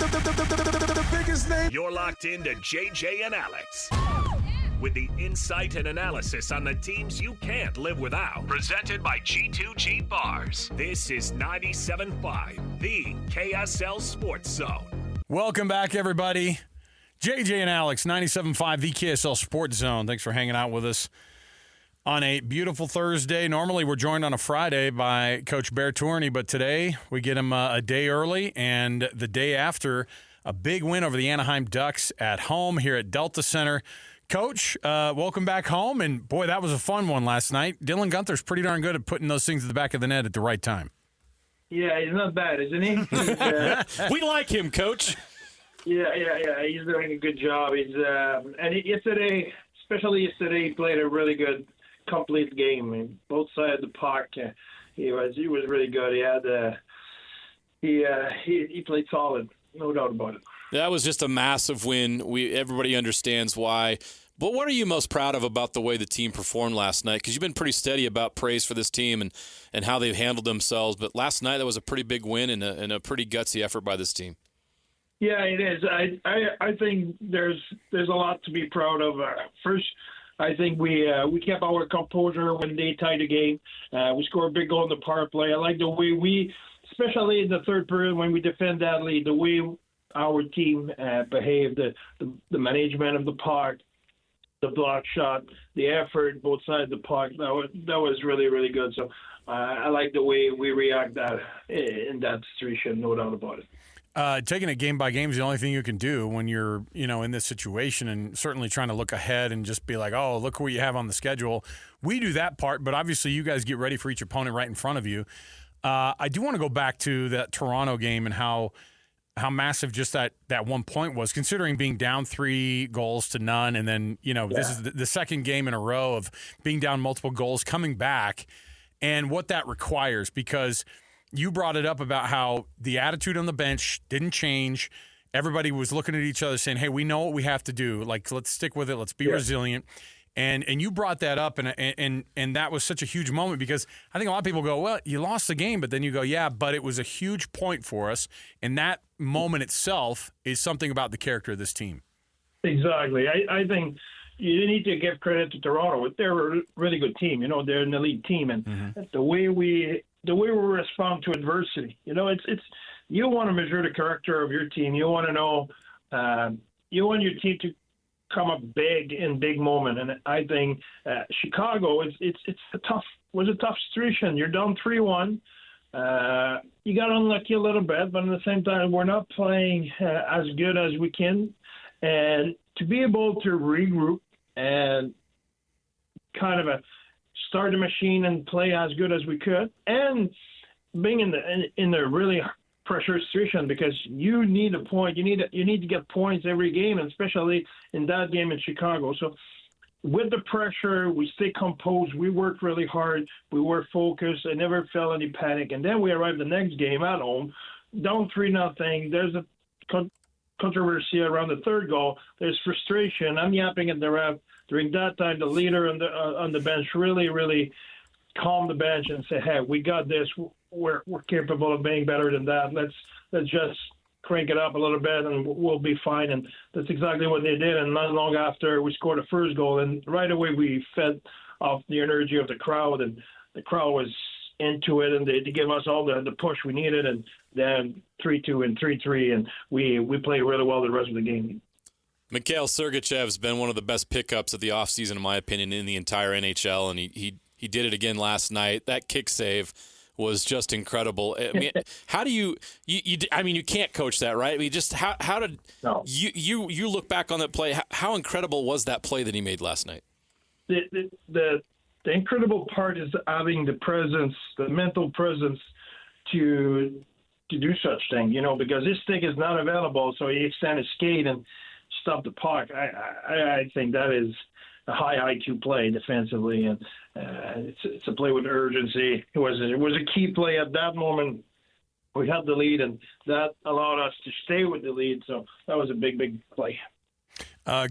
The biggest name. You're locked into JJ and Alex. With the insight and analysis on the teams you can't live without. Presented by G2G Bars. This is 97.5, the KSL Sports Zone. Welcome back, everybody. JJ and Alex, 97.5, the KSL Sports Zone. Thanks for hanging out with us on a beautiful Thursday. Normally, we're joined on a Friday by Coach André Tourigny, but today we get him a day early, and the day after, a big win over the Anaheim Ducks at home here at Delta Center. Coach, welcome back home, and boy, that was a fun one last night. Dylan Gunther's pretty darn good at putting those things at the back of the net at the right time. Yeah, he's not bad, isn't he? We like him, Coach. Yeah. He's doing a good job. Yesterday, especially yesterday, he played a really good, complete game. In both sides of the park, he was really good. He played solid, no doubt about it. That was just a massive win. Everybody understands why. But what are you most proud of about the way the team performed last night? Because you've been pretty steady about praise for this team and how they've handled themselves. But last night, that was a pretty big win and a pretty gutsy effort by this team. Yeah, it is. I think there's a lot to be proud of. First, I think we kept our composure when they tied the game. We scored a big goal in the power play. I like the way we, especially in the third period when we defend that lead, the way our team behaved, the management of the puck, the block shot, the effort, both sides of the puck. That was really, really good. So I like the way we react in that situation, no doubt about it. Taking it game by game is the only thing you can do when you're, in this situation, and certainly trying to look ahead and just be like, oh, look what you have on the schedule. We do that part, but obviously you guys get ready for each opponent right in front of you. I do want to go back to that Toronto game and how massive just that 1 point was, considering being down 3-0, and then, This is the second game in a row of being down multiple goals, coming back, and what that requires, because you brought it up about how the attitude on the bench didn't change. Everybody was looking at each other saying, hey, we know what we have to do. Like, let's stick with it. Let's be resilient. And you brought that up, and that was such a huge moment, because I think a lot of people go, well, you lost the game, but then you go, yeah, but it was a huge point for us. And that moment itself is something about the character of this team. Exactly. I think you need to give credit to Toronto. They're a really good team. They're an elite team. And the way we respond to adversity, it's you want to measure the character of your team. You want to know, you want your team to come up big in big moment. And I think Chicago, was a tough situation. You're down 3-1. You got unlucky a little bit, but at the same time, we're not playing as good as we can. And to be able to regroup and kind of start the machine and play as good as we could, and being in the really pressure situation, because you need a point. You need to get points every game, and especially in that game in Chicago. So with the pressure, we stay composed. We worked really hard. We were focused. I never felt any panic. And then we arrived the next game at home, down 3-0. There's a controversy around the third goal. There's frustration. I'm yapping at the ref. During that time, the leader on the bench really, really calmed the bench and said, hey, we got this. We're capable of being better than that. Let's just crank it up a little bit and we'll be fine. And that's exactly what they did. And not long after, we scored the first goal, and right away we fed off the energy of the crowd, and the crowd was into it, and they gave us all the push we needed. And then 3-2 and 3-3, and we played really well the rest of the game. Mikhail Sergachev's been one of the best pickups of the offseason, in my opinion, in the entire NHL, and he did it again last night. That kick save was just incredible. I mean, how do you can't coach that, right? I mean, just how did you look back on that play? How incredible was that play that he made last night? The incredible part is having the presence, the mental presence to do such thing, because his stick is not available, so he extended his skate and stopped the puck. I think that is a high IQ play defensively, and it's a play with urgency. It was a key play at that moment. We had the lead, and that allowed us to stay with the lead. So that was a big play.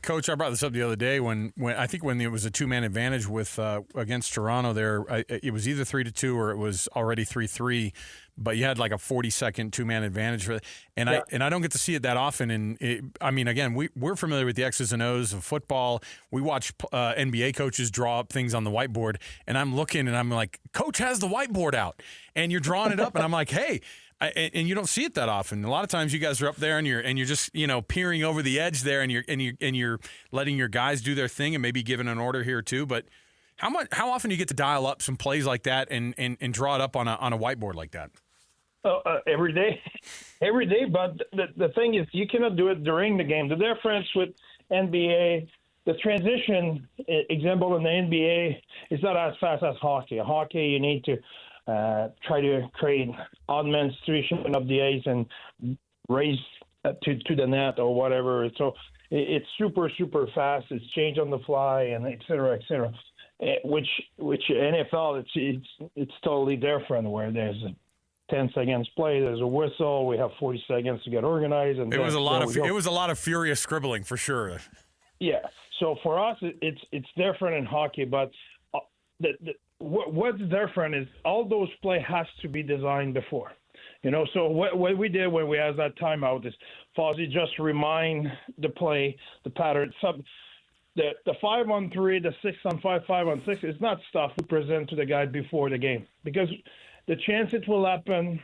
Coach, I brought this up the other day when I think when it was a 2-man advantage with against Toronto there, it was either 3-2 or it was already 3-3, but you had like a 40-second 2-man advantage for it. And I don't get to see it that often. And I mean, again, we're familiar with the X's and O's of football. We watch NBA coaches draw up things on the whiteboard, and I'm looking and I'm like, Coach has the whiteboard out, and you're drawing it up, and I'm like, hey. And you don't see it that often. A lot of times, you guys are up there and you're just peering over the edge there, and you're letting your guys do their thing and maybe giving an order here too. But how often do you get to dial up some plays like that and draw it up on a whiteboard like that? Every day. But the thing is, you cannot do it during the game. The difference with NBA, the transition example in the NBA is not as fast as hockey. Hockey, you need to try to create odd man situation of the ice and raise to the net or whatever. So it's super, super fast. It's changed on the fly, and et cetera, et cetera. Which NFL, it's totally different, where there's a 10 seconds play, there's a whistle, we have 40 seconds to get organized, and it was a lot of furious scribbling for sure. Yeah. So for us, it's different in hockey, but what's different is all those play has to be designed before. So what we did when we had that timeout is Fozzie just remind the play, the pattern. The 5-on-3, the 6-on-5, 5-on-6 is not stuff we present to the guy before the game, because the chance it will happen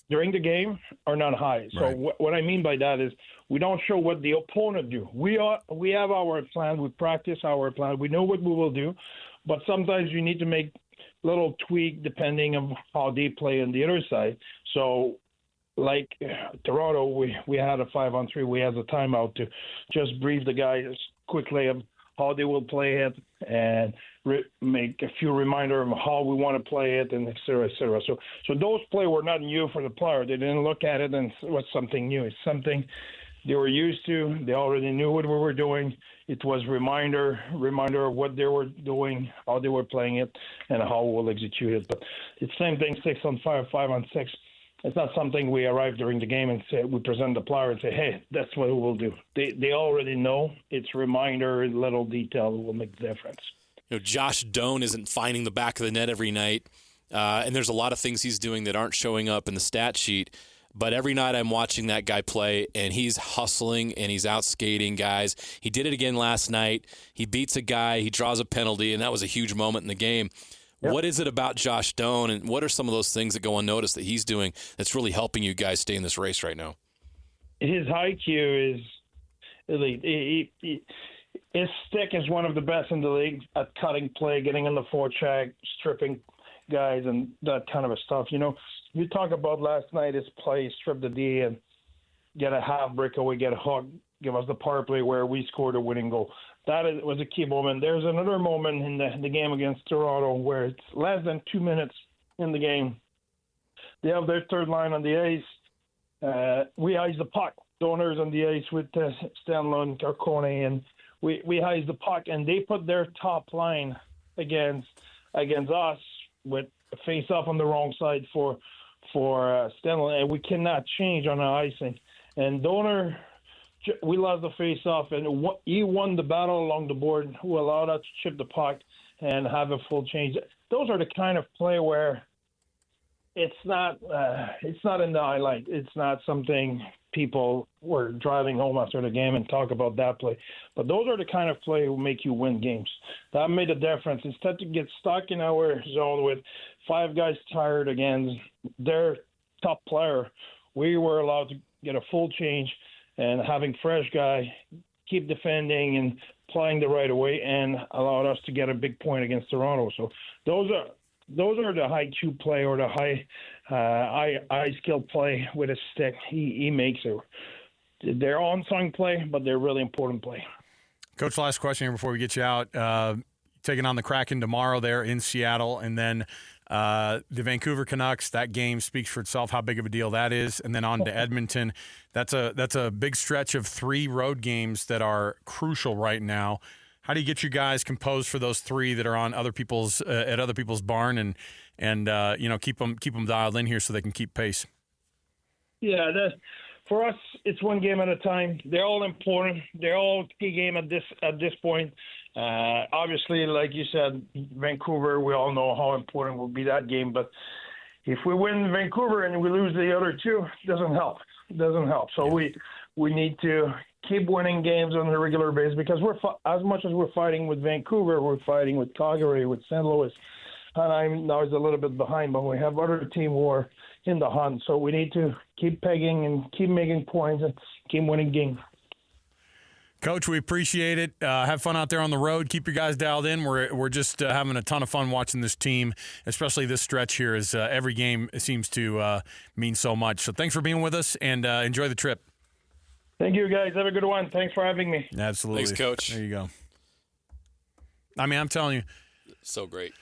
during the game are not high. So right. What I mean by that is we don't show what the opponent do. We have our plan. We practice our plan. We know what we will do. But sometimes you need to make little tweak depending on how they play on the other side. So, like Toronto, we had a 5-on-3. We had a timeout to just brief the guys quickly of how they will play it and make a few reminders of how we want to play it, and et cetera, et cetera. So those plays were not new for the player. They didn't look at it and it was something new. It's something they were used to. They already knew what we were doing. It was reminder of what they were doing, how they were playing it, and how we'll execute it. But it's the same thing, 6-on-5, 5-on-6. It's not something we arrive during the game and say, we present the player and say, hey, that's what we'll do. They already know. It's reminder, little detail will make the difference. Josh Doan isn't finding the back of the net every night, and there's a lot of things he's doing that aren't showing up in the stat sheet. But every night I'm watching that guy play, and he's hustling, and he's out skating guys. He did it again last night. He beats a guy. He draws a penalty, and that was a huge moment in the game. Yep. What is it about Josh Doan, and what are some of those things that go unnoticed that he's doing that's really helping you guys stay in this race right now? His IQ is elite. His stick is one of the best in the league at cutting play, getting on the forecheck, stripping guys, and that kind of stuff. You talk about last night, his play, strip the D and get a half breakaway, get a hook, give us the power play where we scored a winning goal. That was a key moment. There's another moment in the game against Toronto where it's less than 2 minutes in the game. They have their third line on the ice. We ice the puck. Donors on the ice with Stanley and Carcone, and we ice the puck, and they put their top line against us with a face-off on the wrong side for Stanley, and we cannot change on the icing. And Donor, we lost the face-off, and he won the battle along the board, who allowed us to chip the puck and have a full change. Those are the kind of play where it's not in the highlight. It's not something people were driving home after the game and talk about that play. But those are the kind of play who make you win games. That made a difference. Instead to get stuck in our zone with 5 guys tired against their top player, we were allowed to get a full change and having fresh guy keep defending and playing the right way, and allowed us to get a big point against Toronto. So those are the high Q play, or the high skill play with a stick. He makes it. They're unsung play, but they're really important play. Coach, last question here before we get you out. Taking on the Kraken tomorrow there in Seattle, and then the Vancouver Canucks. That game speaks for itself, how big of a deal that is. And then on to Edmonton. That's a big stretch of 3 road games that are crucial right now. How do you get you guys composed for those 3 that are on other people's at other people's barn, and keep them dialed in here so they can keep pace? Yeah, for us, it's one game at a time. They're all important. They're all key game at this point. Obviously, like you said, Vancouver, we all know how important will be that game. But if we win Vancouver and we lose the other two, it doesn't help. So we need to keep winning games on a regular basis, because as much as we're fighting with Vancouver, we're fighting with Calgary, with St. Louis. And now is a little bit behind, but we have other teams who are in the hunt. So we need to keep pegging and keep making points and keep winning games. Coach, we appreciate it. Have fun out there on the road. Keep your guys dialed in. We're just having a ton of fun watching this team, especially this stretch here, as every game seems to mean so much. So thanks for being with us, and enjoy the trip. Thank you, guys. Have a good one. Thanks for having me. Absolutely. Thanks, Coach. There you go. I mean, I'm telling you. So great.